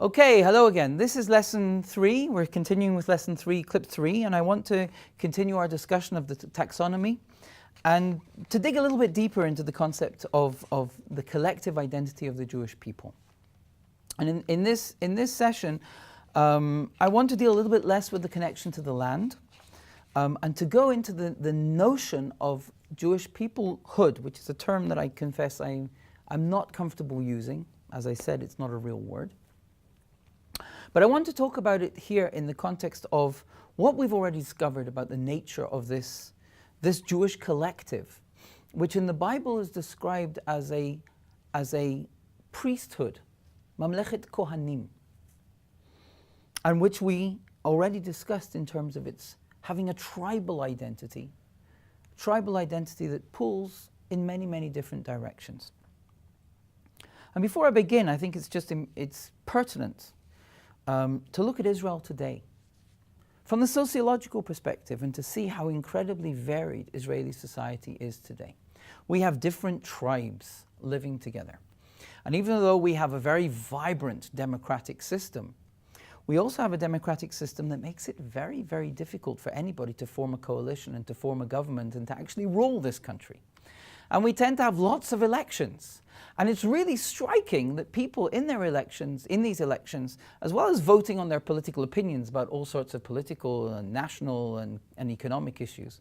Okay, hello again. This is lesson 3. We're continuing with lesson 3, clip 3, and I want to continue our discussion of the taxonomy and to dig a little bit deeper into the concept of the collective identity of the Jewish people. And in this session, I want to deal a little bit less with the connection to the land and to go into the notion of Jewish peoplehood, which is a term that I confess I'm not comfortable using. As I said, it's not a real word. But I want to talk about it here in the context of what we've already discovered about the nature of this Jewish collective, which in the Bible is described as a priesthood, Mamlechet Kohanim, and which we already discussed in terms of its having a tribal identity that pulls in many, many different directions. And before I begin, I think it's pertinent to look at Israel today from the sociological perspective and to see how incredibly varied Israeli society is today. We have different tribes living together. And even though we have a very vibrant democratic system, we also have a democratic system that makes it very, very difficult for anybody to form a coalition and to form a government and to actually rule this country. And we tend to have lots of elections. And it's really striking that people in these elections, as well as voting on their political opinions about all sorts of political and national and economic issues,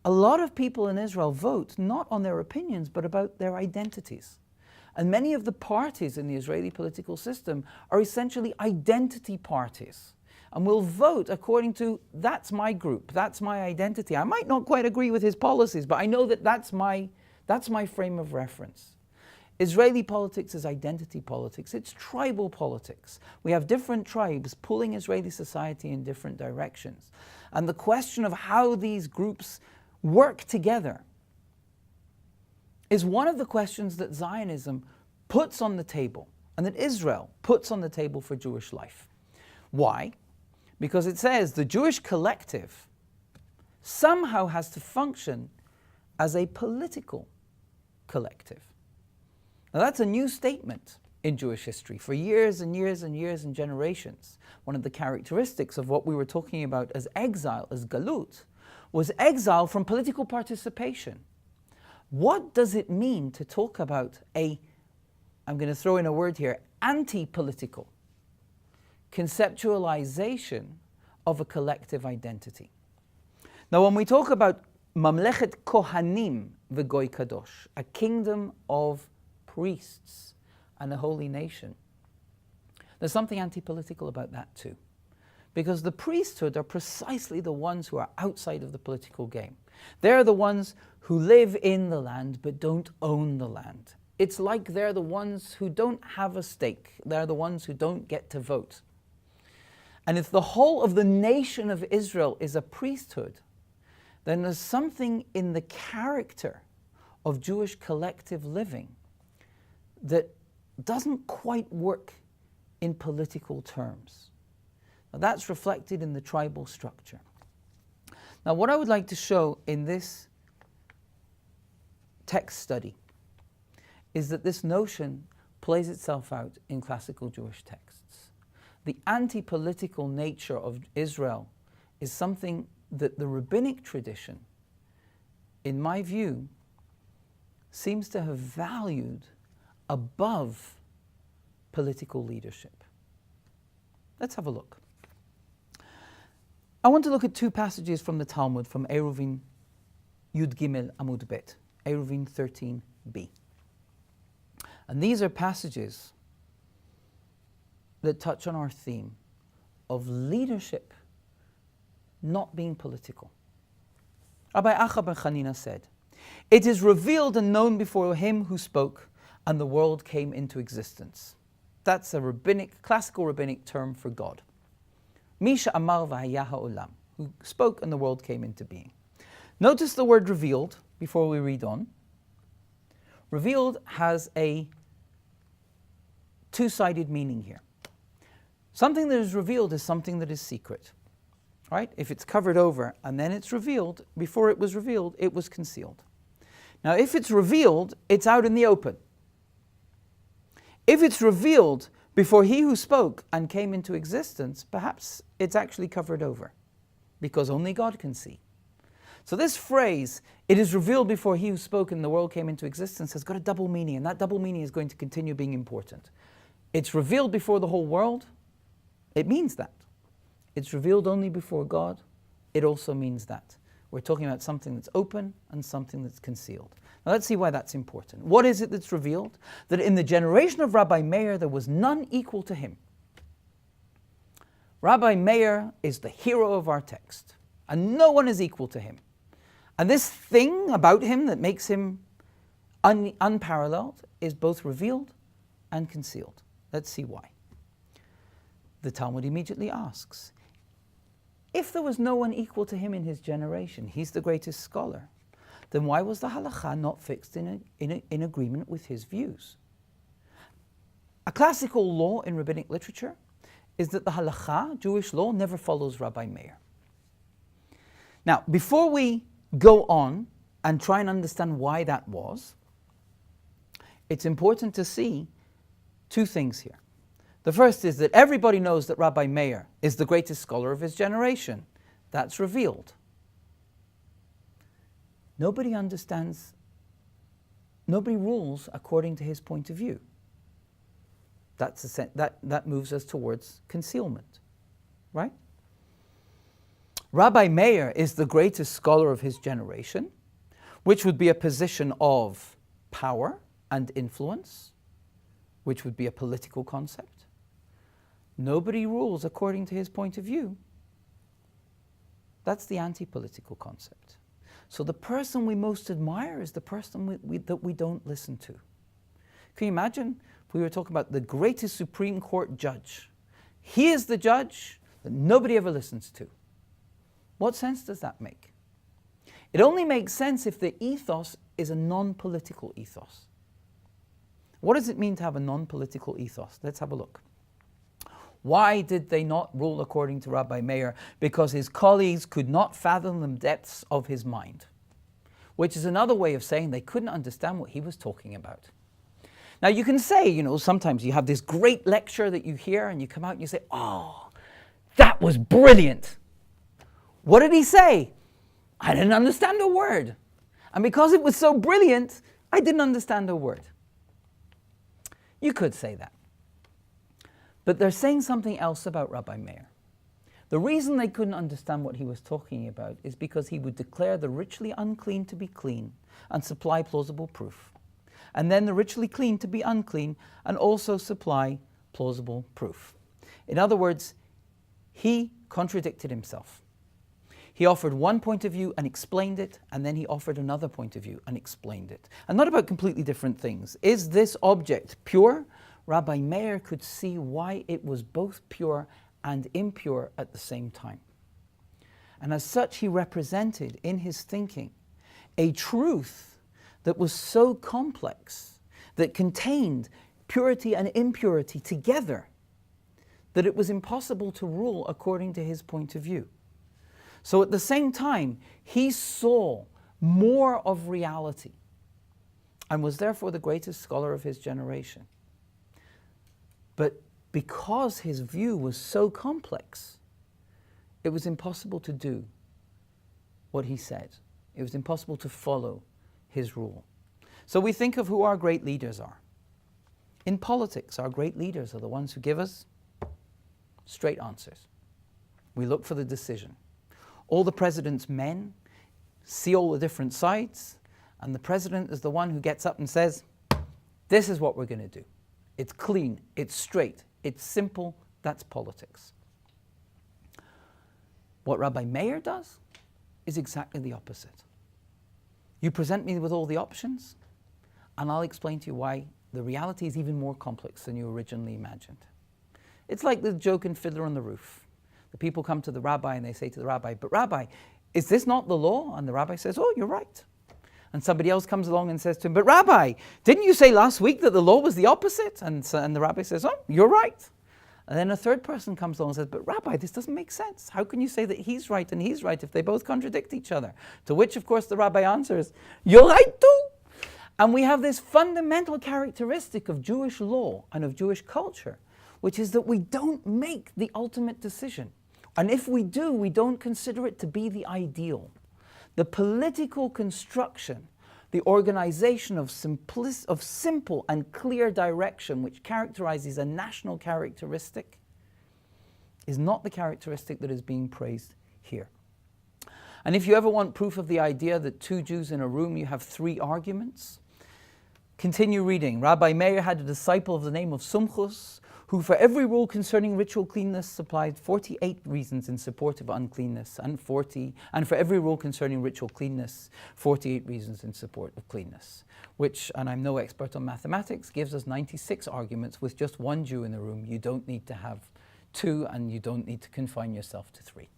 a lot of people in Israel vote not on their opinions, but about their identities. And many of the parties in the Israeli political system are essentially identity parties. And will vote according to, that's my group, that's my identity. I might not quite agree with his policies, but I know that that's my frame of reference. Israeli politics is identity politics. It's tribal politics. We have different tribes pulling Israeli society in different directions. And the question of how these groups work together is one of the questions that Zionism puts on the table and that Israel puts on the table for Jewish life. Why? Because it says the Jewish collective somehow has to function as a political collective. Now that's a new statement in Jewish history. For years and years and years and generations, one of the characteristics of what we were talking about as exile, as galut, was exile from political participation. What does it mean to talk about I'm going to throw in a word here, anti-political conceptualization of a collective identity? Now when we talk about Mamlechet Kohanim v'Goy Kadosh, a kingdom of priests and a holy nation, there's something anti-political about that too. Because the priesthood are precisely the ones who are outside of the political game. They're the ones who live in the land but don't own the land. It's like they're the ones who don't have a stake. They're the ones who don't get to vote. And if the whole of the nation of Israel is a priesthood, then there's something in the character of Jewish collective living that doesn't quite work in political terms. Now, that's reflected in the tribal structure. Now, what I would like to show in this text study is that this notion plays itself out in classical Jewish texts. The anti-political nature of Israel is something that the rabbinic tradition, in my view, seems to have valued above political leadership. Let's have a look. I want to look at two passages from the Talmud, from Eruvin Yud Gimel Amud Bet, Eruvin 13b. And these are passages that touch on our theme of leadership not being political. Rabbi Acha ben Chanina said, "It is revealed and known before him who spoke, and the world came into existence." That's a classical rabbinic term for God. Misha Amar v'haya ha'olam, who spoke and the world came into being. Notice the word revealed before we read on. Revealed has a two-sided meaning here. Something that is revealed is something that is secret. Right? If it's covered over and then it's revealed, before it was revealed, it was concealed. Now, if it's revealed, it's out in the open. If it's revealed before he who spoke and came into existence, perhaps it's actually covered over, because only God can see. So this phrase, it is revealed before he who spoke and the world came into existence, has got a double meaning, and that double meaning is going to continue being important. It's revealed before the whole world. It means that. It's revealed only before God. It also means that. We're talking about something that's open and something that's concealed. Now let's see why that's important. What is it that's revealed? That in the generation of Rabbi Meir, there was none equal to him. Rabbi Meir is the hero of our text, and no one is equal to him. And this thing about him that makes him unparalleled is both revealed and concealed. Let's see why. The Talmud immediately asks, if there was no one equal to him in his generation, he's the greatest scholar, then why was the halakha not fixed in agreement with his views? A classical law in rabbinic literature is that the halakha, Jewish law, never follows Rabbi Meir. Now, before we go on and try and understand why that was, it's important to see two things here. The first is that everybody knows that Rabbi Meir is the greatest scholar of his generation. That's revealed. Nobody understands, nobody rules according to his point of view. That moves us towards concealment, right? Rabbi Meir is the greatest scholar of his generation, which would be a position of power and influence, which would be a political concept. Nobody rules according to his point of view. That's the anti-political concept. So the person we most admire is the person that we don't listen to. Can you imagine if we were talking about the greatest Supreme Court judge? He is the judge that nobody ever listens to. What sense does that make? It only makes sense if the ethos is a non-political ethos. What does it mean to have a non-political ethos? Let's have a look. Why did they not rule according to Rabbi Meir? Because his colleagues could not fathom the depths of his mind, which is another way of saying they couldn't understand what he was talking about. Now you can say, sometimes you have this great lecture that you hear and you come out and you say, oh, that was brilliant. What did he say? I didn't understand a word. And because it was so brilliant, I didn't understand a word. You could say that. But they're saying something else about Rabbi Meir. The reason they couldn't understand what he was talking about is because he would declare the ritually unclean to be clean and supply plausible proof. And then the ritually clean to be unclean and also supply plausible proof. In other words, he contradicted himself. He offered one point of view and explained it, and then he offered another point of view and explained it. And not about completely different things. Is this object pure? Rabbi Meir could see why it was both pure and impure at the same time. And as such, he represented in his thinking a truth that was so complex, that contained purity and impurity together, that it was impossible to rule according to his point of view. So at the same time, he saw more of reality and was therefore the greatest scholar of his generation. But because his view was so complex, it was impossible to do what he said. It was impossible to follow his rule. So we think of who our great leaders are. In politics, our great leaders are the ones who give us straight answers. We look for the decision. All the president's men see all the different sides, and the president is the one who gets up and says, this is what we're going to do. It's clean, it's straight, it's simple, that's politics. What Rabbi Meir does is exactly the opposite. You present me with all the options, and I'll explain to you why the reality is even more complex than you originally imagined. It's like the joke in Fiddler on the Roof. The people come to the rabbi and they say to the rabbi, but rabbi, is this not the law? And the rabbi says, oh, you're right. And somebody else comes along and says to him, but rabbi, didn't you say last week that the law was the opposite? And the rabbi says, oh, you're right. And then a third person comes along and says, but rabbi, this doesn't make sense. How can you say that he's right and he's right if they both contradict each other? To which, of course, the rabbi answers, you're right too. And we have this fundamental characteristic of Jewish law and of Jewish culture, which is that we don't make the ultimate decision. And if we do, we don't consider it to be the ideal. The political construction, the organization of simple and clear direction, which characterizes a national characteristic, is not the characteristic that is being praised here. And if you ever want proof of the idea that two Jews in a room, you have three arguments, continue reading. Rabbi Meir had a disciple of the name of Sumchus, who for every rule concerning ritual cleanness supplied 48 reasons in support of uncleanness, and for every rule concerning ritual cleanness, 48 reasons in support of cleanness, which, and I'm no expert on mathematics, gives us 96 arguments with just one Jew in the room. You don't need to have two, and you don't need to confine yourself to three.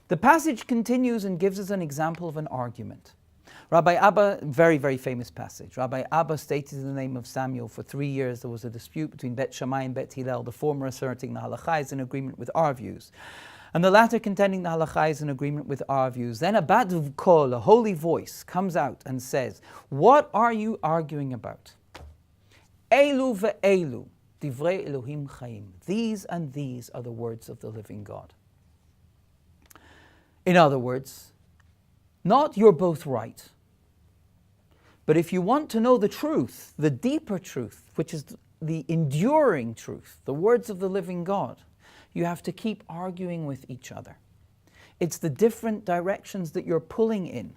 The passage continues and gives us an example of an argument. Rabbi Abba, very, very famous passage. Rabbi Abba stated in the name of Samuel, for 3 years there was a dispute between Bet Shammai and Bet Hillel, the former asserting the halakha is in agreement with our views, and the latter contending the halakha is in agreement with our views. Then a bat kol, a holy voice, comes out and says, what are you arguing about? Elu ve'elu, divrei Elohim chaim. These and these are the words of the living God. In other words, not you're both right, but if you want to know the truth, the deeper truth, which is the enduring truth, the words of the living God, you have to keep arguing with each other. It's the different directions that you're pulling in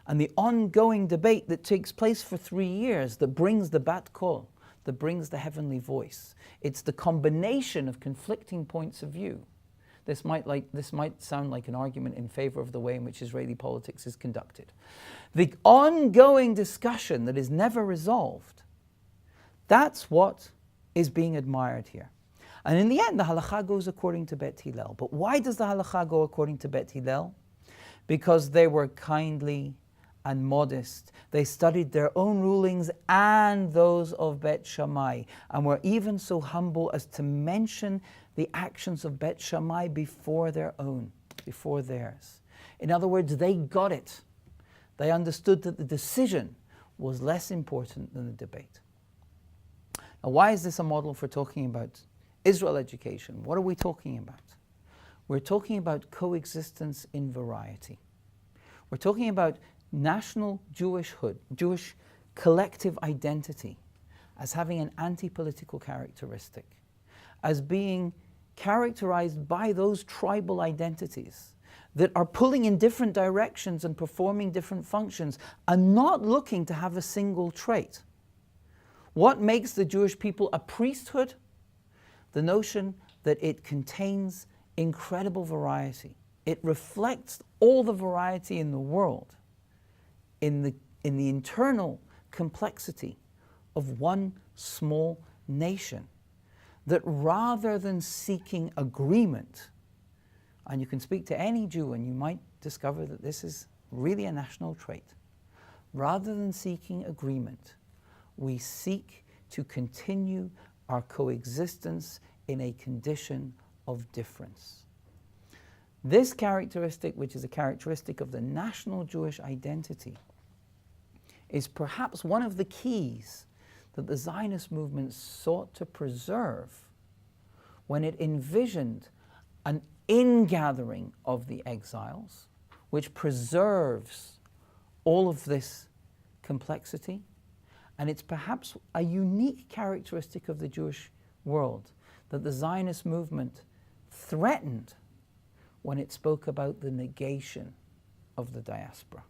and the ongoing debate that takes place for 3 years that brings the bat kol, that brings the heavenly voice. It's the combination of conflicting points of view. This might sound like an argument in favor of the way in which Israeli politics is conducted. The ongoing discussion that is never resolved, that's what is being admired here. And in the end, the halakha goes according to Bet Hillel. But why does the halakha go according to Bet Hillel? Because they were kindly and modest. They studied their own rulings and those of Bet Shammai, and were even so humble as to mention the actions of Bet Shammai before their own, before theirs. In other words, they got it. They understood that the decision was less important than the debate. Now, why is this a model for talking about Israel education? What are we talking about? We're talking about coexistence in variety. We're talking about national Jewishhood, Jewish collective identity, as having an anti-political characteristic, as being characterized by those tribal identities that are pulling in different directions and performing different functions and not looking to have a single trait. What makes the Jewish people a priesthood? The notion that it contains incredible variety. It reflects all the variety in the world, in the internal complexity of one small nation, that rather than seeking agreement, and you can speak to any Jew and you might discover that this is really a national trait, rather than seeking agreement, we seek to continue our coexistence in a condition of difference. This characteristic, which is a characteristic of the national Jewish identity, is perhaps one of the keys that the Zionist movement sought to preserve when it envisioned an ingathering of the exiles, which preserves all of this complexity. And it's perhaps a unique characteristic of the Jewish world that the Zionist movement threatened when it spoke about the negation of the diaspora.